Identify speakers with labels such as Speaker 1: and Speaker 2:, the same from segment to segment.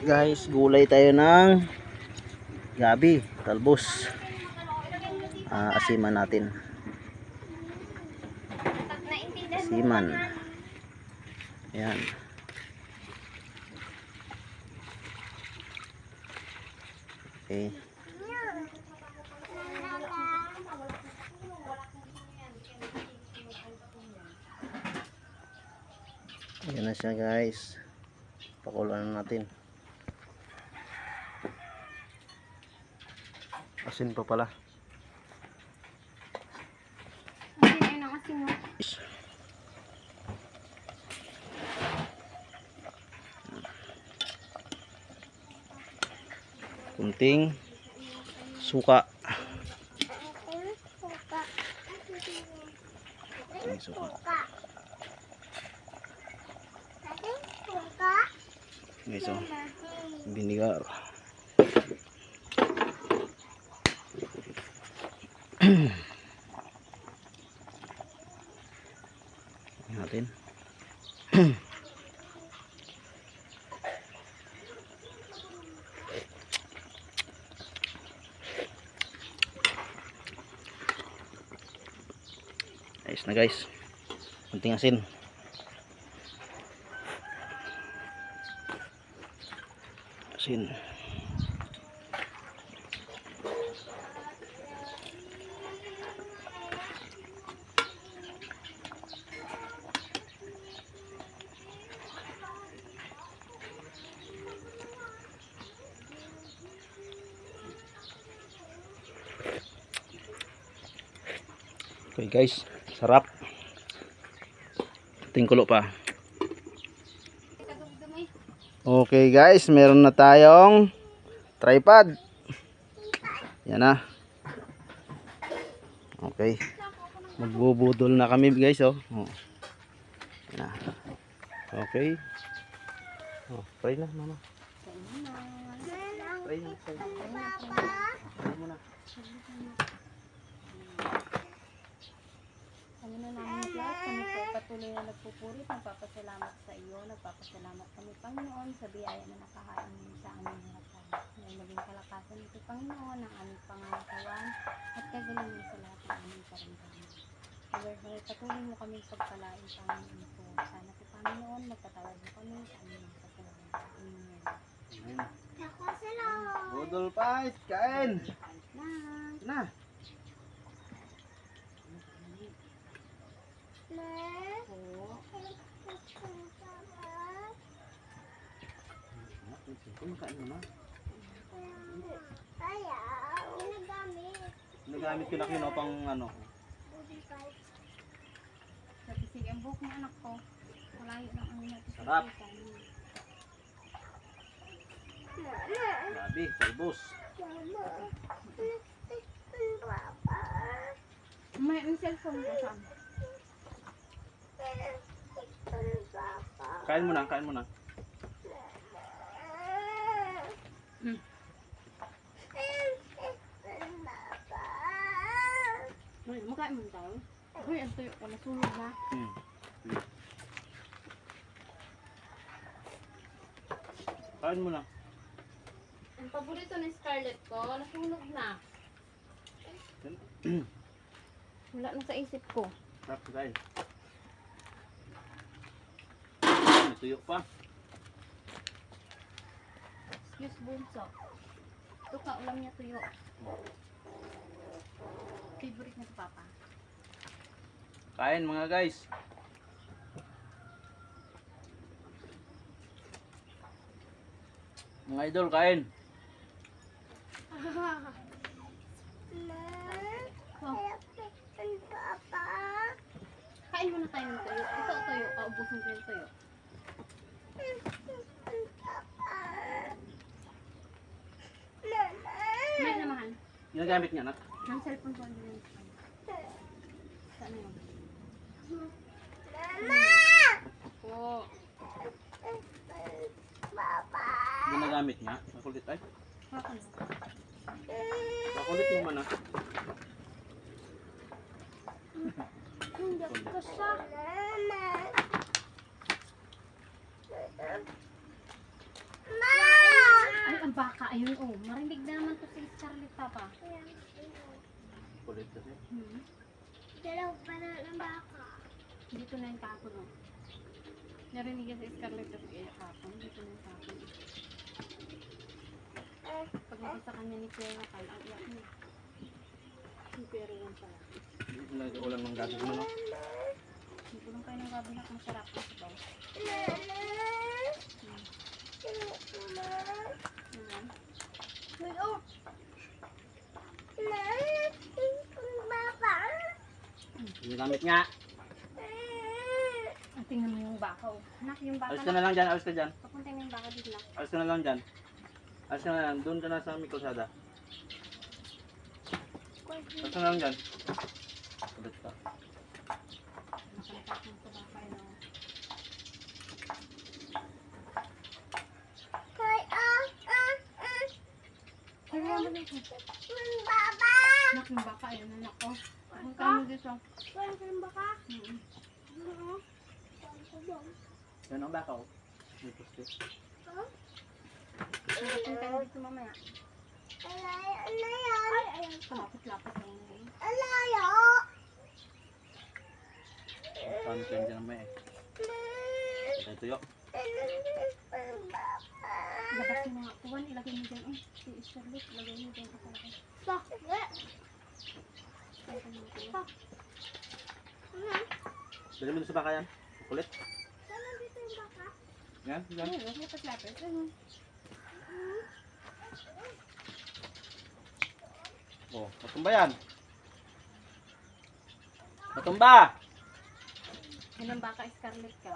Speaker 1: Guys, gulay tayo ng gabi, talbos. Asiman natin. Asiman. Ayan. Okay. Ayan na siya guys. Pakuluan natin. Asin pa pala.
Speaker 2: Asin ang asin mo.
Speaker 1: Kunting suka. Kunting suka. Guys, oh. Vinegar. Natin. Ayos na guys. Kunting asin. Asin. Okay guys, sarap. Tingkulo pa. Okay guys, meron na tayong tripod. Yan na. Okay. Magbubudol na kami guys, oh. Yan na. Okay. Oh, try na mama. Try na. Try mo na.
Speaker 2: Panginoon namin Diyos, kami po patuloy na nagpupuri, nagpapasalamat sa iyo, nagpapasalamat kami Panginoon sa biyaya na nakahain mo sa aming harapan. May maging kalakasan ito Panginoon ang aming pangangatawan at kagalingan sa lahat ng aming karamdaman. Lord, patuloy mo kami pagpalain Panginoon po. Sana po Panginoon, magpatawad mo kami sa aming mga kasalanan. Amen.
Speaker 1: Budol pa, kain. Na. Kumakain mo na. Nagamit ko na kino pang ano.
Speaker 2: Sa pisig ang buhok ng anak ko. Malayo lang ang natin.
Speaker 1: Sarap. Gabi, talbos.
Speaker 2: May cellphone ko saan?
Speaker 1: Kain mo na, kain mo na.
Speaker 2: Makain mo tayo. Uy, ang tuyo ko, nasunog na.
Speaker 1: Kain mo na.
Speaker 2: Ang paborito ni Scarlett ko, nasunog na. Wala na sa isip ko.
Speaker 1: Sarap guys. May tuyo pa.
Speaker 2: Excuse bunso. Ito ka, ulam niya tuyo. Favorite niya sa papa.
Speaker 1: Kain mga guys. Mga idol, kain.
Speaker 2: Kain muna tayo ng tuyo. Ito tuyo, kaubusin ko yung tuyo. May namahan.
Speaker 1: Ginagamit niya anak.
Speaker 2: Ang cellphone ko din. Saan yun? Po.
Speaker 1: Ginagamit niya. Makulit ay.
Speaker 2: Bakit?
Speaker 1: Makulit mo man ah.
Speaker 2: Hindi ko siya.
Speaker 3: Ma!
Speaker 2: Ayun oh, marinig na naman to si Scarlett Papa.
Speaker 1: Kulit kasi.
Speaker 3: Dalaw pa na ng baka.
Speaker 2: Dito na yung tapon oh. Narinig niya si Scarlett kasi kaya kapon. Dito na yung tapon. Pag nakita kanya ni Kuya Kal, ang iyak niya. Si Pero yan pala.
Speaker 1: Ulang ng gabi mo, no?
Speaker 2: Hindi ko lang kayo ng gabi na masarap sa sabaw.
Speaker 1: Ginamit nga.
Speaker 2: Tingnan mo yung baka oh. Anak, yung baka
Speaker 1: Alis ka na lang dyan, alis ka dyan.
Speaker 2: Papunta na yung baka dito na.
Speaker 1: Alis ka na lang dyan. Alis ka na lang, doon ka na sa may kalsada. Alis ka na lang dyan. Kulit ka.
Speaker 2: Nakalipat mo sa baka yun oh. Kaya mo dito. Anak, yung baka yun anak ko. Papunta mo dito.
Speaker 1: Yan ang baka, oh. May puste.
Speaker 2: Papunta mo dito mamaya. Lapit-lapit na yun.
Speaker 1: Paano ka dyan naman eh. Ito tuyo.
Speaker 2: Labas mo nga. Tuwan, ilagay mo dyan. Si Scarlett, ilagay mo dyan.
Speaker 1: Dali mo sa baka yan. Kulit. Yan, yan.
Speaker 2: Ayun, lapit-lapit. Ayun.
Speaker 1: Oh, matumba yan. Matumba!
Speaker 2: Yun ang baka Scarlett ka.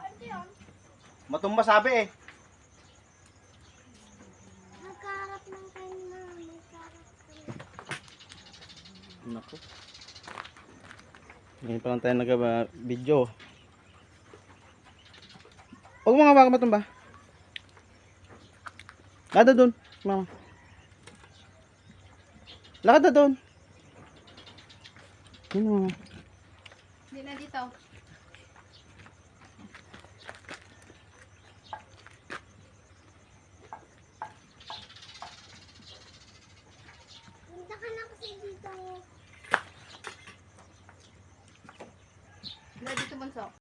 Speaker 1: Matumba sabi eh.
Speaker 3: Nagkaharap ng kanya.
Speaker 1: Naku. Ngayon pa lang tayo nag-video. Huwag mo nga baka matumba. Lakad na doon, mama. Lakad na doon. Yun o.
Speaker 2: Hindi na dito.
Speaker 3: Punta ka na kasi dito.
Speaker 2: Hindi na dito bunso.